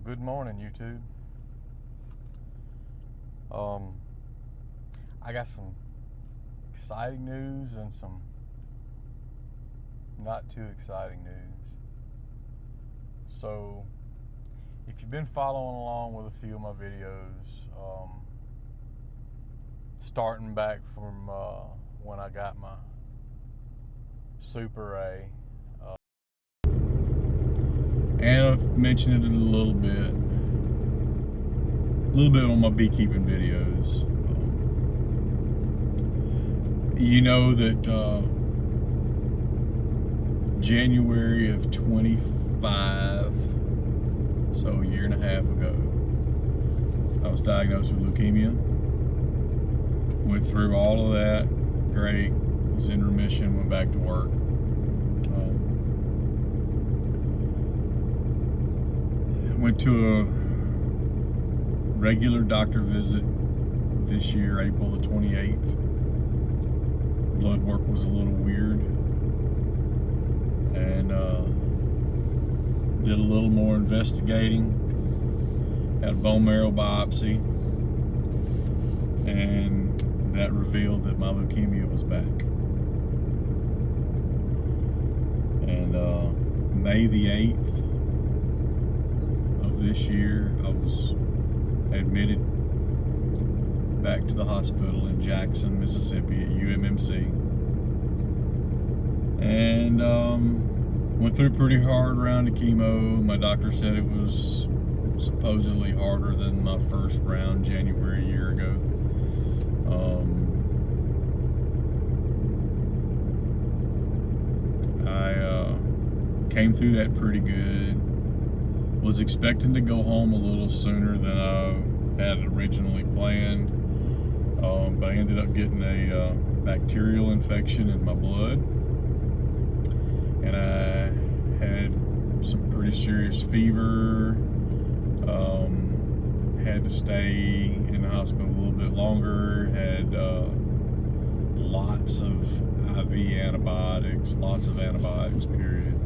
Good morning, YouTube. I got some exciting news and some not too exciting news. So, if you've been following along with a few of my videos, starting back from when I got my Super A, and I've mentioned it a little bit on my beekeeping videos. You know that January of 25, so a year and a half ago, I was diagnosed with leukemia. Went through all of that, great, was in remission, went back to work. Went to a regular doctor visit this year, April the 28th. Blood work was a little weird, and did a little more investigating. Had a bone marrow biopsy, and that revealed that my leukemia was back. And May the 8th of this year, I was admitted back to the hospital in Jackson, Mississippi at UMMC, and went through a pretty hard round of chemo. My doctor said it was supposedly harder than my first round January a year ago. I came through that pretty good. Was expecting to go home a little sooner than I had originally planned, but I ended up getting a bacterial infection in my blood, and I had some pretty serious fever. Had to stay in the hospital a little bit longer. Had lots of IV antibiotics, period.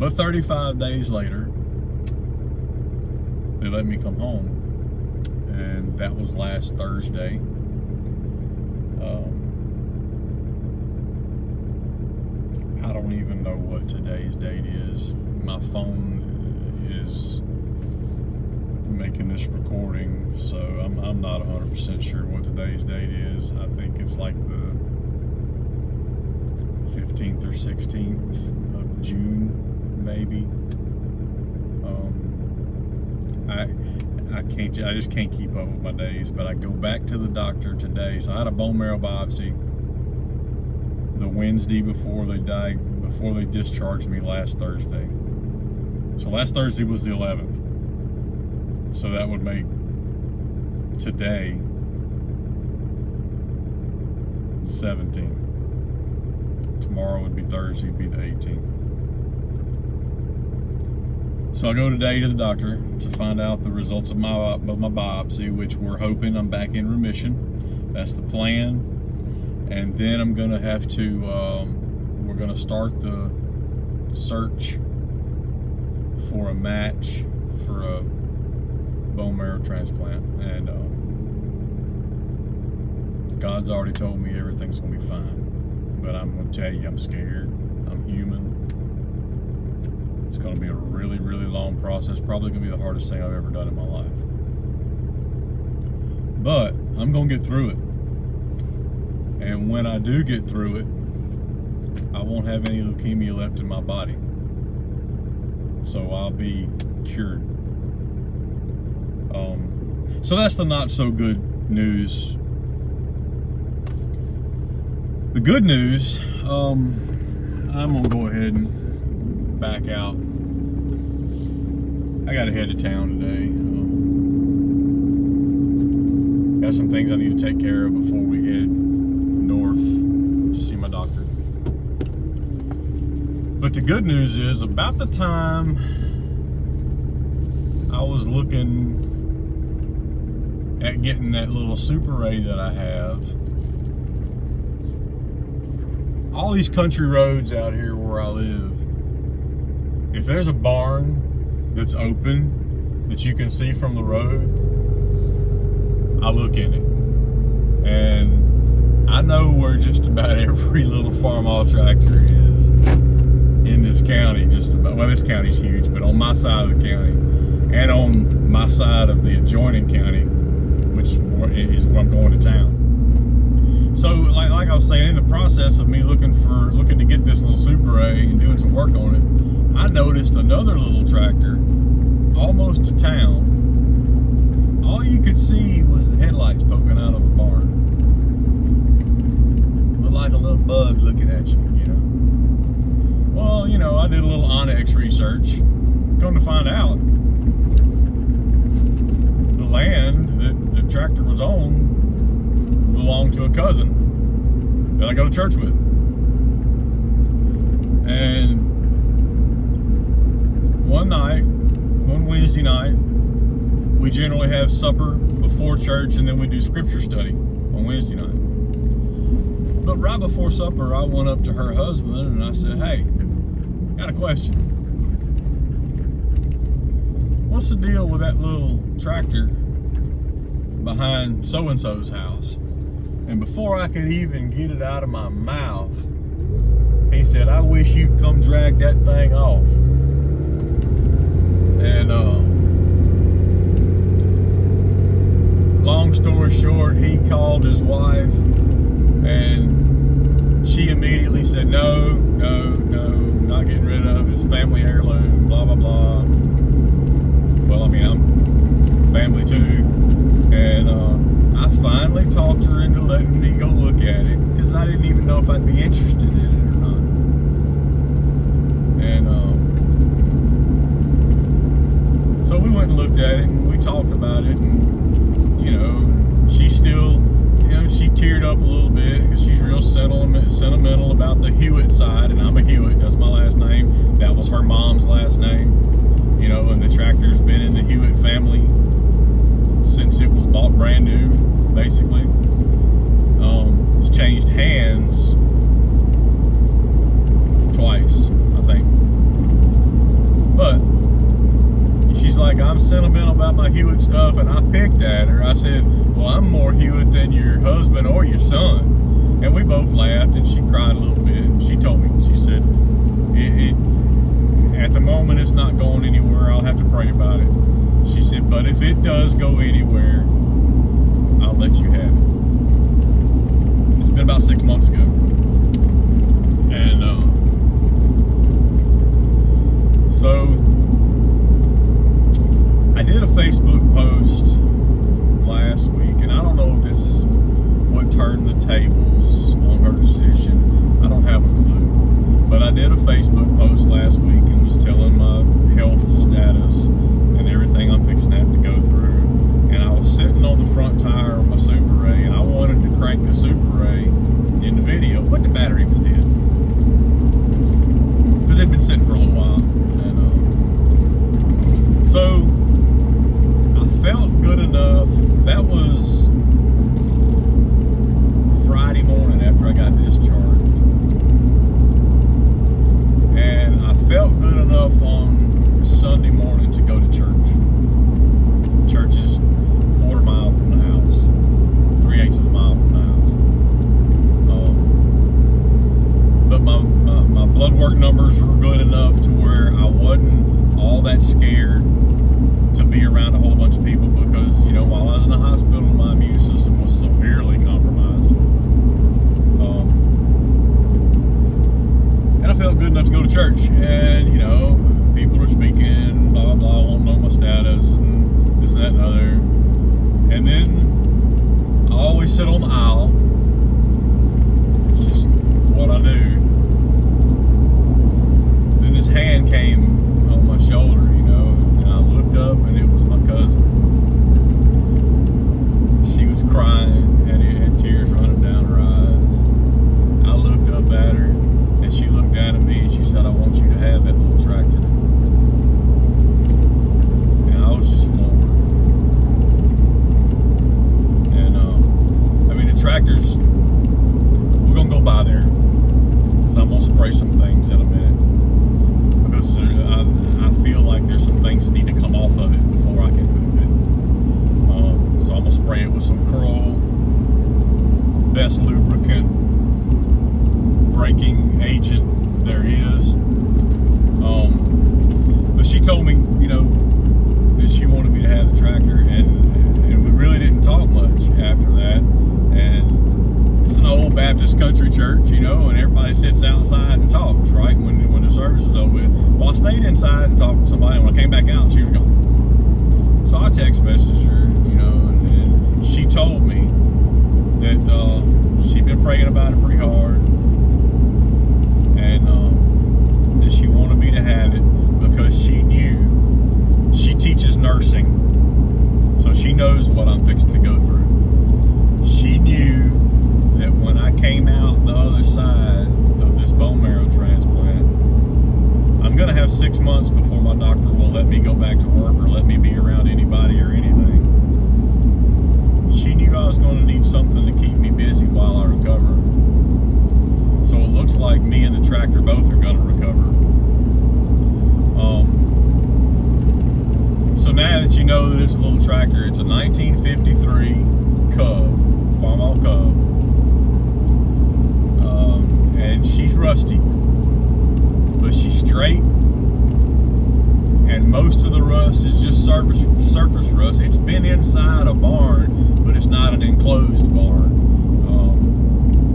But 35 days later, they let me come home, and that was last Thursday. I don't even know what today's date is. My phone is making this recording, so I'm not 100% sure what today's date is. I think it's like the 15th or 16th of June, maybe. I just can't keep up with my days, but I go back to the doctor today. So I had a bone marrow biopsy the Wednesday before they discharged me last Thursday. So last Thursday was the 11th. So that would make today 17. Tomorrow would be Thursday, would be the 18th. So I go today to the doctor to find out the results of my biopsy, which we're hoping I'm back in remission. That's the plan. And then I'm gonna have to, we're gonna start the search for a match for a bone marrow transplant. And God's already told me everything's gonna be fine. But I'm gonna tell you, I'm scared. I'm human. It's going to be a really, really long process. Probably going to be the hardest thing I've ever done in my life. But I'm going to get through it. And when I do get through it, I won't have any leukemia left in my body. So I'll be cured. So that's the not so good news. The good news, I'm going to go ahead and back out. I got to head to town today. Got some things I need to take care of before we head north to see my doctor. But the good news is, about the time I was looking at getting that little Super A that I have, all these country roads out here where I live, if there's a barn that's open, that you can see from the road, I look in it. And I know where just about every little Farmall tractor is in this county, just about. Well, this county's huge, but on my side of the county and on my side of the adjoining county, which is where I'm going to town. So, like I was saying, in the process of me looking to get this little Super A and doing some work on it, I noticed another little tractor almost to town. All you could see was the headlights poking out of a barn. Looked like a little bug looking at you, you know. Well, you know, I did a little Onyx research. Come to find out, the land that the tractor was on belonged to a cousin that I go to church with. And one Wednesday night, we generally have supper before church, and then we do scripture study on Wednesday night. But right before supper, I went up to her husband and I said, "Hey, got a question. What's the deal with that little tractor behind so-and-so's house?" And before I could even get it out of my mouth, he said, "I wish you'd come drag that thing off." And long story short, he called his wife, and she immediately said, no, not getting rid of it. It's family heirloom, blah, blah, blah. Well, I mean, I'm family too. And I finally talked her into letting me go look at it, because I didn't even know if I'd be interested in it or not. And so we went and looked at it, and we talked about it, and, you know, she still, you know, she teared up a little bit, because she's real sentimental about the Hewitt side, and I'm a Hewitt, that's my last name. That was her mom's last name, you know, and the tractor's been in the Hewitt family since it was bought brand new, basically. It's changed hands twice, I think. But she's like, "I'm sentimental about my Hewitt stuff," and I picked at her. I said, "Well, I'm more Hewitt than your husband or your son." And we both laughed, and she cried a little bit, and she told me, she said, at the moment it's not going anywhere. I'll have to pray about it. She said, "But if it does go anywhere, I'll let you have it." It's been about 6 months ago. And so I did a Facebook post last week, and I don't know if this is what turned the tables on her decision. I don't have a clue. But I did a Facebook post last week and was telling my health status and everything I'm fixing to have to go through. And I was sitting on the front tire of my Super A, and I wanted to crank the Super A in the video, but the battery was dead. Because it'd been sitting for a little while. And so I felt good enough. That was Friday morning after I got discharged. And I felt good enough on Sunday morning to go to church. Church is a quarter mile from the house, 3/8 of a mile from the house. But my blood work numbers were good enough to where I wasn't all that scared to be around a whole bunch of people, because, you know, while I was in the hospital, my immune system was severely compromised. And I felt good enough to go to church, and, you know, people are speaking, blah, blah, blah, won't know my status, and this, that, and other. And then I always sit on the aisle. It's just what I do. Then this hand came on my shoulder, you know, and I looked up, and it was my cousin. She was crying, and it had tears running down her eyes. I looked up at her, and she looked down at me, and she said, "I want you to have that little tractor." And I was just floored. And I mean, the tractor's everybody sits outside and talks, right? When the service is over with. Well, I stayed inside and talked to somebody, and when I came back out, she was gone. So I text messaged her, you know, and she told me that she'd been praying about it pretty hard, and that she wanted me to have it because she knew, she teaches nursing, so she knows what I'm fixing to go through. She knew that when I came out the other side of this bone marrow transplant, I'm going to have 6 months before my doctor will let me go back to work or let me be around anybody or anything. She knew I was going to need something to keep me busy while I recover. So it looks like me and the tractor both are going to recover. So now that you know that it's a little tractor, it's a 1953 Cub, Farmall Cub. And she's rusty, but she's straight, and most of the rust is just surface rust. It's been inside a barn, but it's not an enclosed barn.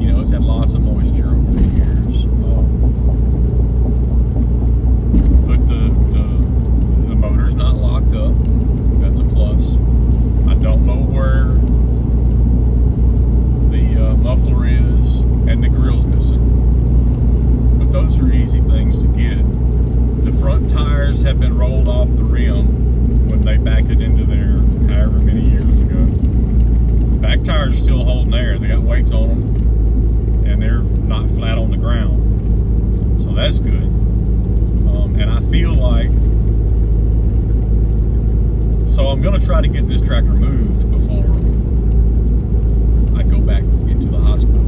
You know, it's had lots of moisture over the years. But the motor's not locked up. That's a plus. I don't know where the muffler is, and the grill's missing. But those are easy things to get. The front tires have been rolled off the rim when they backed it into there however many years ago. Back tires are still holding there. They got weights on them, and they're not flat on the ground. So that's good. And I feel like, so I'm going to try to get this tractor moved before I go back into the hospital.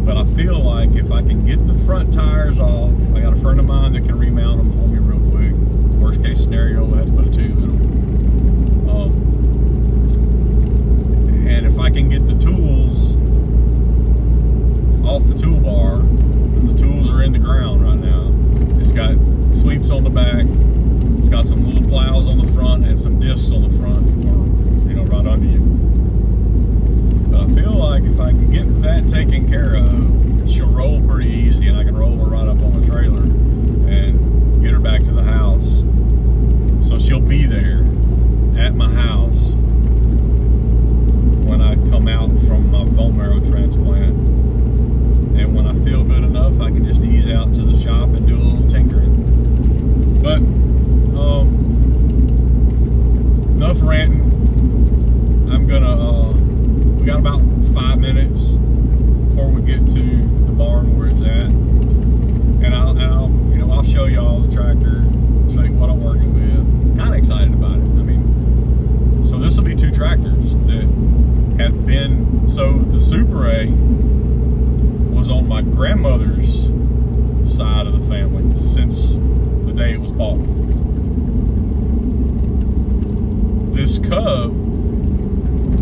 But I feel like if I can get the front tires off, I got a friend of mine that can remount them for me real quick. Worst case scenario, we'll have to put a tube in them. And if I can get the tools off the toolbar, because the tools are in the ground right now. It's got sweeps on the back. It's got some little plows on the front and some discs on the front, or, you know, right under you. But I feel like if I can get that taken care of, she'll roll pretty easy, and I can roll her right up on the trailer and get her back to the house. So she'll be there at my house when I come out from my bone marrow transplant. And when I feel good enough, I can just ease out to the shop and do a little tinkering. But enough ranting. I'm gonna we got about 5 minutes before we get to the barn where it's at, and I'll show you all the tractor, show you what I'm working with. Kind of excited about it. I mean, so this will be 2 tractors that have been. So the Super A was on my grandmother's side of the family since the day it was bought. This Cub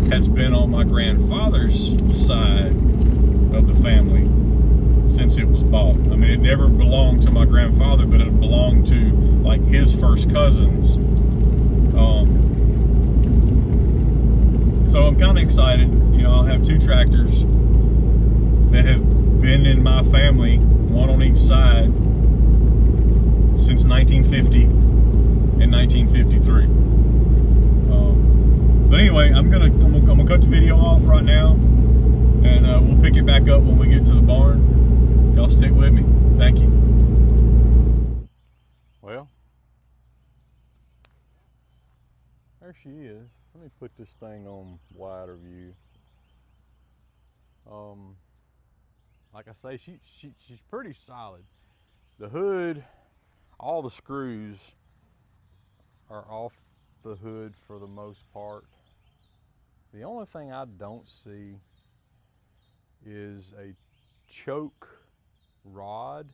has been on my grandfather's side of the family since it was bought. I mean, it never belonged to my grandfather, but it belonged to like his first cousins. So I'm kind of excited. You know, I'll have 2 tractors that have been in my family, one on each side, since 1950 and 1953. But anyway, I'm gonna cut the video off right now, and we'll pick it back up when we get to the barn. Y'all stick with me. Thank you. Well, there she is. Let me put this thing on wider view. Like I say, she's pretty solid. The hood, all the screws are off the hood for the most part. The only thing I don't see is a choke rod,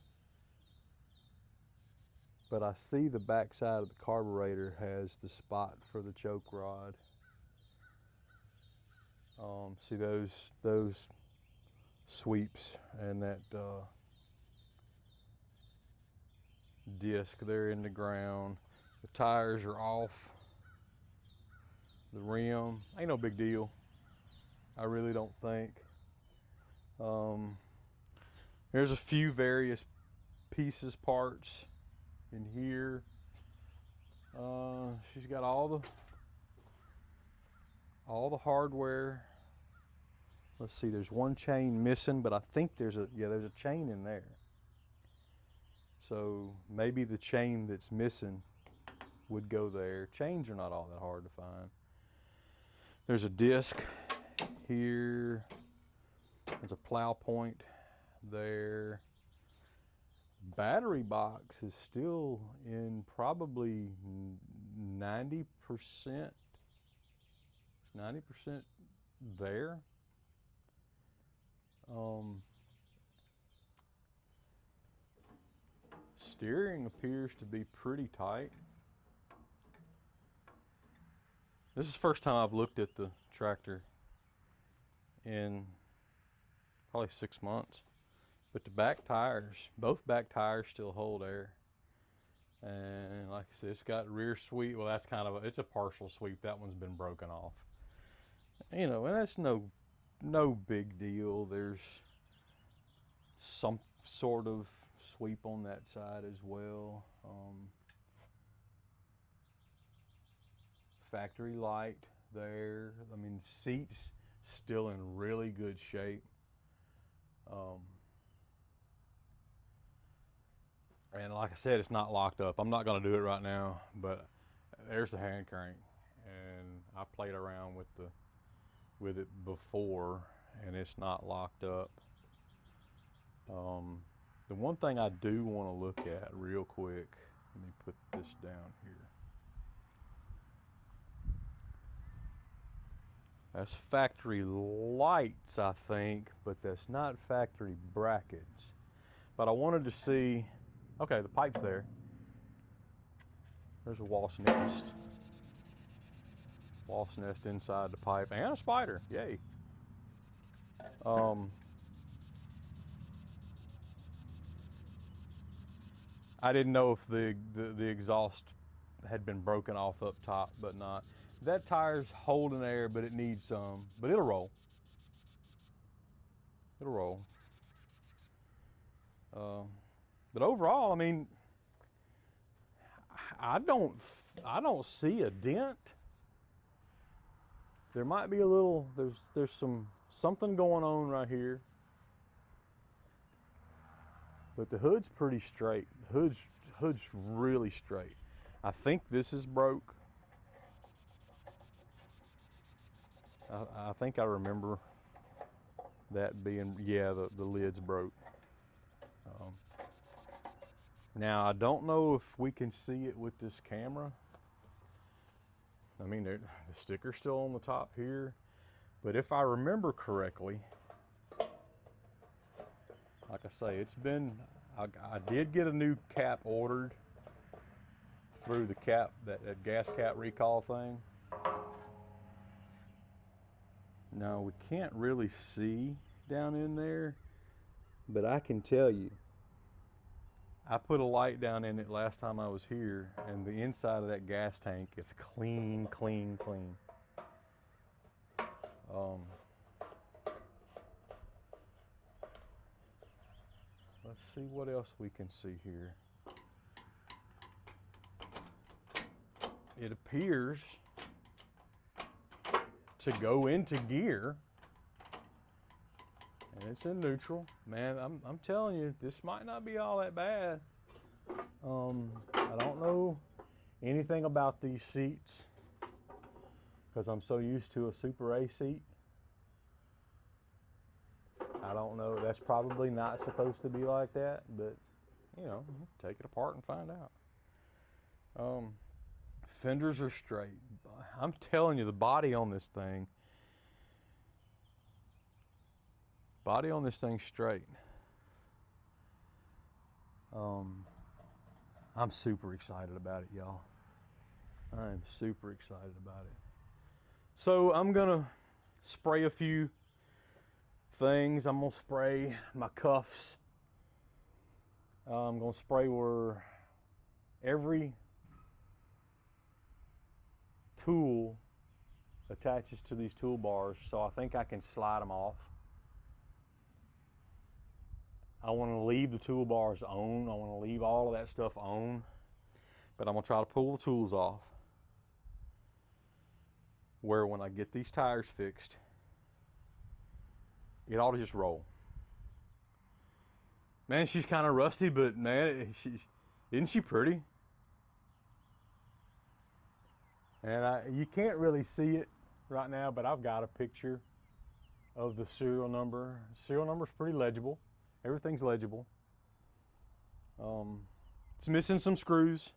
but I see the back side of the carburetor has the spot for the choke rod. See those sweeps and that disc there in the ground. The tires are off. The rim ain't no big deal, I really don't think. There's a few various pieces, parts in here. She's got all the hardware. Let's see, there's one chain missing, but I think there's a chain in there. So maybe the chain that's missing would go there. Chains are not all that hard to find. There's a disc here. There's a plow point there. Battery box is still in probably 90%. 90% there. Steering appears to be pretty tight. This is the first time I've looked at the tractor in probably 6 months. But the back tires, both back tires still hold air. And like I said, it's got rear sweep. Well, that's kind of it's a partial sweep. That one's been broken off. You know, and that's no big deal. There's some sort of sweep on that side as well. Factory light there. I mean, seats still in really good shape. And like I said, it's not locked up. I'm not going to do it right now, but there's the hand crank, and I played around with it before, and it's not locked up. The one thing I do want to look at real quick, let me put this down here. That's factory lights, I think, but that's not factory brackets. But I wanted to see, okay, the pipe's there. There's a wasp nest. Wasp nest inside the pipe, and a spider, yay. I didn't know if the exhaust had been broken off up top, but not. That tire's holding air, but it needs some, but it'll roll. It'll roll. But overall, I mean, I don't see a dent. There might be a little. There's something going on right here. But the hood's pretty straight. The hood's really straight. I think this is broke. I think I remember that being, yeah, the lid's broke. Now I don't know if we can see it with this camera. I mean, the sticker's still on the top here, but if I remember correctly, like I say, it's been, I did get a new cap ordered through the cap, that gas cap recall thing. Now we can't really see down in there, but I can tell you, I put a light down in it last time I was here, and the inside of that gas tank is clean, clean, clean. Let's see what else we can see here. It appears to go into gear, and it's in neutral. Man, I'm telling you, this might not be all that bad. I don't know anything about these seats because I'm so used to a Super A seat. I don't know. That's probably not supposed to be like that, but you know, take it apart and find out. Fenders are straight. I'm telling you, the body on this thing's straight. I'm super excited about it, y'all. I am super excited about it. So I'm gonna spray a few things. I'm gonna spray my cuffs. I'm gonna spray where every tool attaches to these toolbars, so I think I can slide them off. I want to leave the toolbars on. I want to leave all of that stuff on, but I'm going to try to pull the tools off where when I get these tires fixed, it ought to just roll. Man, she's kind of rusty, but man, isn't she pretty? And you can't really see it right now, but I've got a picture of the serial number. Serial number's pretty legible. Everything's legible. It's missing some screws,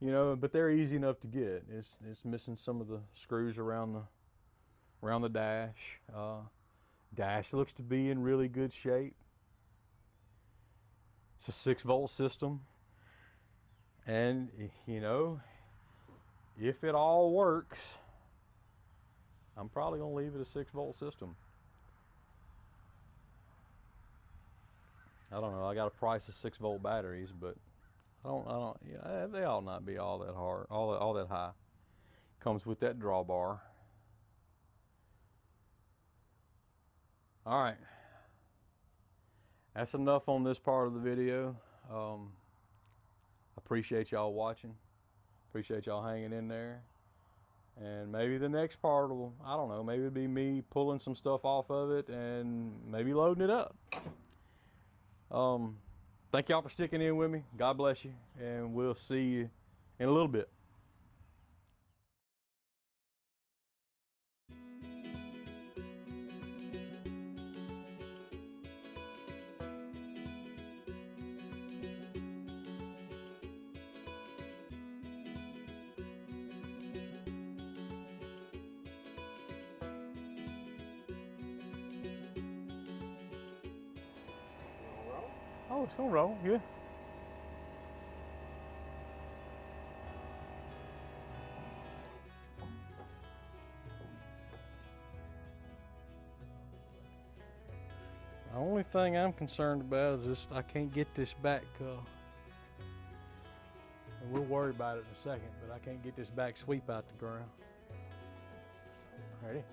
you know, but they're easy enough to get. It's missing some of the screws around the dash. Dash looks to be in really good shape. It's a 6-volt system, and you know, if it all works, I'm probably gonna leave it a 6-volt system. I don't know. I got a price of 6-volt batteries, but I don't. You know, they ought not be all that hard, all that high. Comes with that drawbar. All right. That's enough on this part of the video. Appreciate y'all watching. Appreciate y'all hanging in there. And maybe the next part will, I don't know, maybe it'll be me pulling some stuff off of it and maybe loading it up. Thank y'all for sticking in with me. God bless you. And we'll see you in a little bit. Oh, it's gonna roll, yeah. The only thing I'm concerned about is this, I can't get this back, and we'll worry about it in a second, but I can't get this back sweep out the ground. Ready?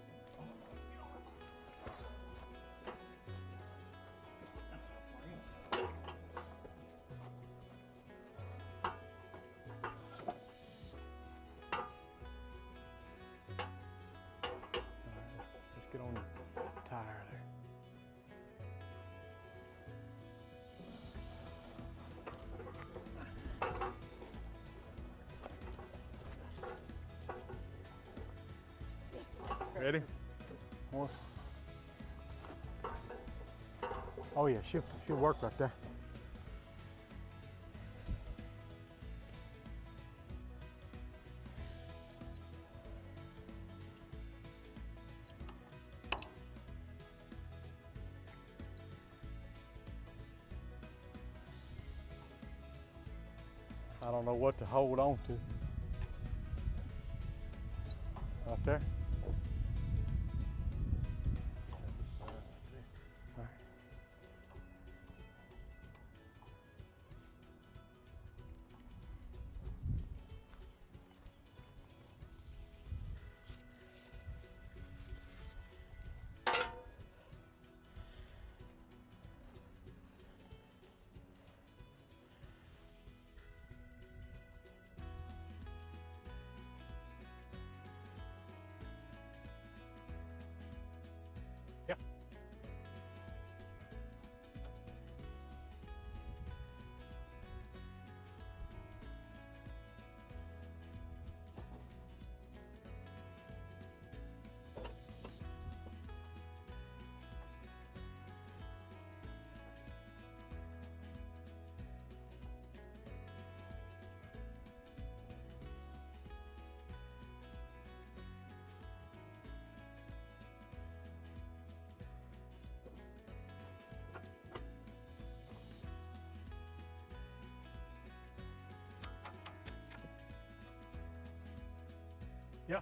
Let's get on the tire there. Ready? One. Oh yeah, she'll work right there. I don't know what to hold on to. Right there. All right. Yeah. Yeah.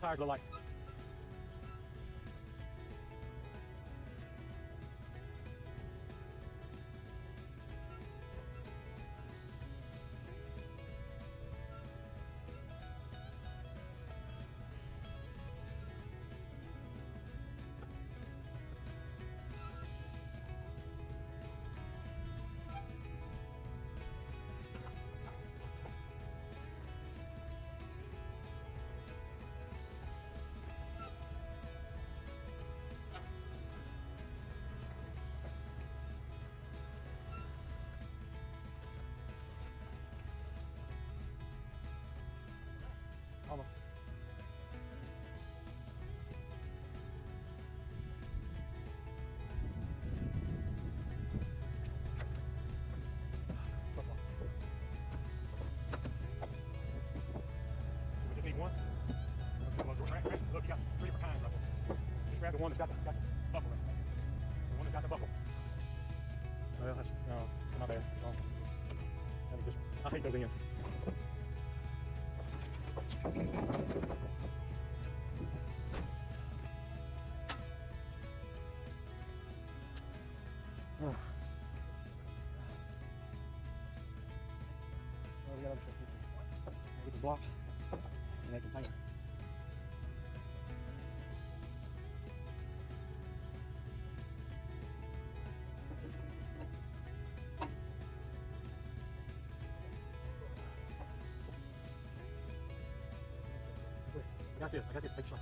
tires look like. Almost. We just need one. Look, you got 3 different kinds right there. Just grab the one that's got the buckle. The one that's got the buckle. Well, that's no, not bad. Wrong. I think this one. I hate those ends. Well, we got other stuff. Get the blocks and that container. I got this big shot.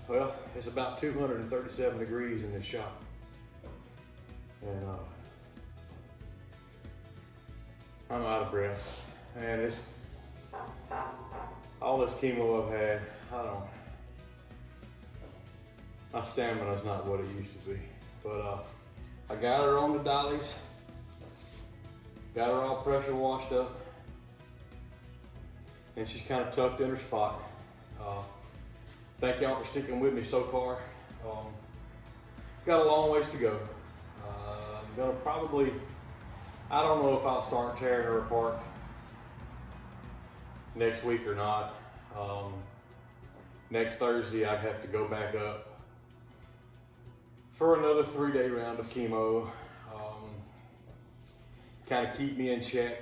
Well, it's about 237 degrees in this shop. And I'm out of breath. And it's all this chemo I've had, my stamina's not what it used to be. But I got her on the dollies, got her all pressure washed up, and she's kind of tucked in her spot. Thank y'all for sticking with me so far. Got a long ways to go. I'm gonna probably, I don't know if I'll start tearing her apart next week or not. Next Thursday I have to go back up for another 3-day round of chemo. Kind of keep me in check.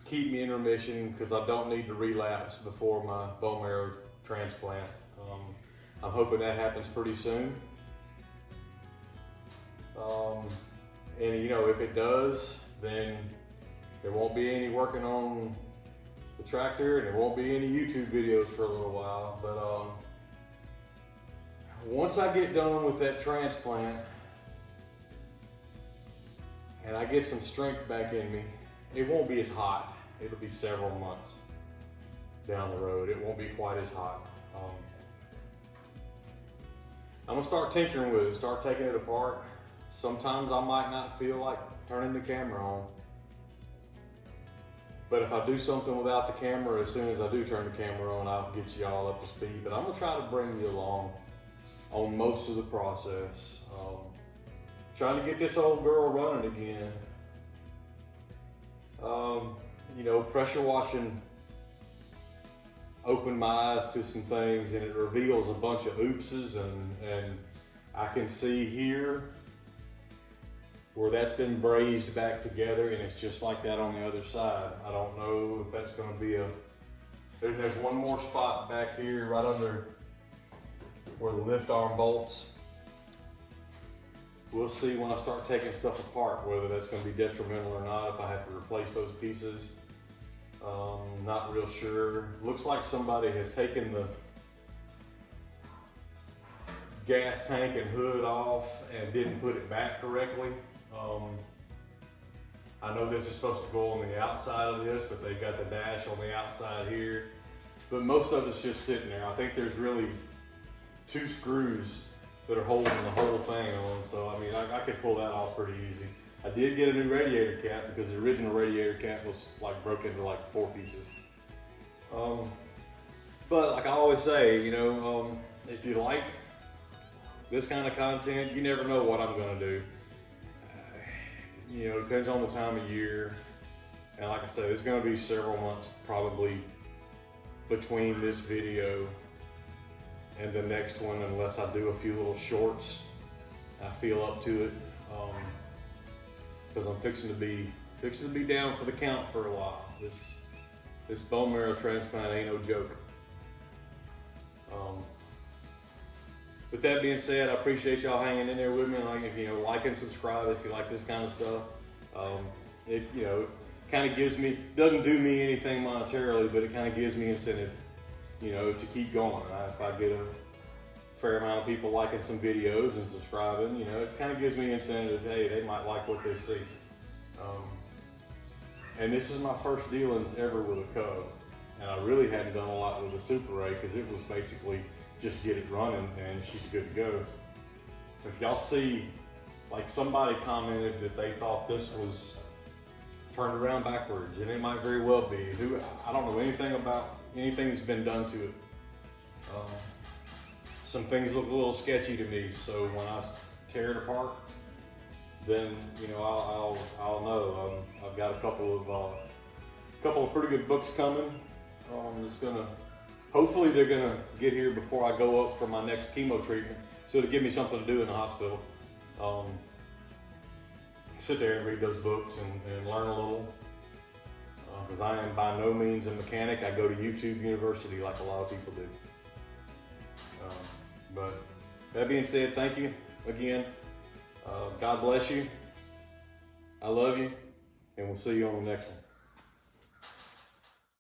Keep me in remission because I don't need to relapse before my bone marrow transplant. I'm hoping that happens pretty soon. And you know, if it does, then there won't be any working on the tractor and there won't be any YouTube videos for a little while. But once I get done with that transplant, and I get some strength back in me, it won't be as hot. It'll be several months down the road. It won't be quite as hot. I'm gonna start tinkering with it, start taking it apart. Sometimes I might not feel like turning the camera on. But if I do something without the camera, as soon as I do turn the camera on, I'll get you all up to speed. But I'm gonna try to bring you along on most of the process. Trying to get this old girl running again. You know, pressure washing opened my eyes to some things, and it reveals a bunch of oopses, and I can see here where that's been brazed back together, and it's just like that on the other side. I don't know if that's going to be there's one more spot back here right under where the lift arm bolts. We'll see when I start taking stuff apart whether that's going to be detrimental or not, if I have to replace those pieces. Not real sure. Looks like somebody has taken the gas tank and hood off and didn't put it back correctly. I know this is supposed to go on the outside of this, but they've got the dash on the outside here. But most of it's just sitting there. I think there's really 2 screws that are holding the whole thing on. So, I mean, I could pull that off pretty easy. I did get a new radiator cap because the original radiator cap was like broken into like 4 pieces. But like I always say, you know, if you like this kind of content, you never know what I'm gonna do. You know, it depends on the time of year. And like I said, it's gonna be several months probably between this video and the next one, unless I do a few little shorts. I feel up to it. Because I'm fixing to be down for the count for a while. This bone marrow transplant ain't no joke. With that being said, I appreciate y'all hanging in there with me. Like, if you know, like and subscribe if you like this kind of stuff. It, you know, kind of gives me, doesn't do me anything monetarily, but it kind of gives me incentive, you know, to keep going. If I get a fair amount of people liking some videos and subscribing, you know, it kind of gives me incentive. Hey, they might like what they see. And this is my first dealings ever with a cub, and I really hadn't done a lot with a Super Ray because it was basically just get it running and she's good to go. If y'all see, like somebody commented that they thought this was turned around backwards, and it might very well be. I don't know anything about anything that's been done to it. Some things look a little sketchy to me, so when I tear it apart, then you know I'll know. I've got a couple of pretty good books coming. Hopefully they're gonna get here before I go up for my next chemo treatment, so to give me something to do in the hospital. Sit there and read those books and learn a little. Because I am by no means a mechanic. I go to YouTube University like a lot of people do. But that being said, thank you again. God bless you. I love you, and we'll see you on the next one.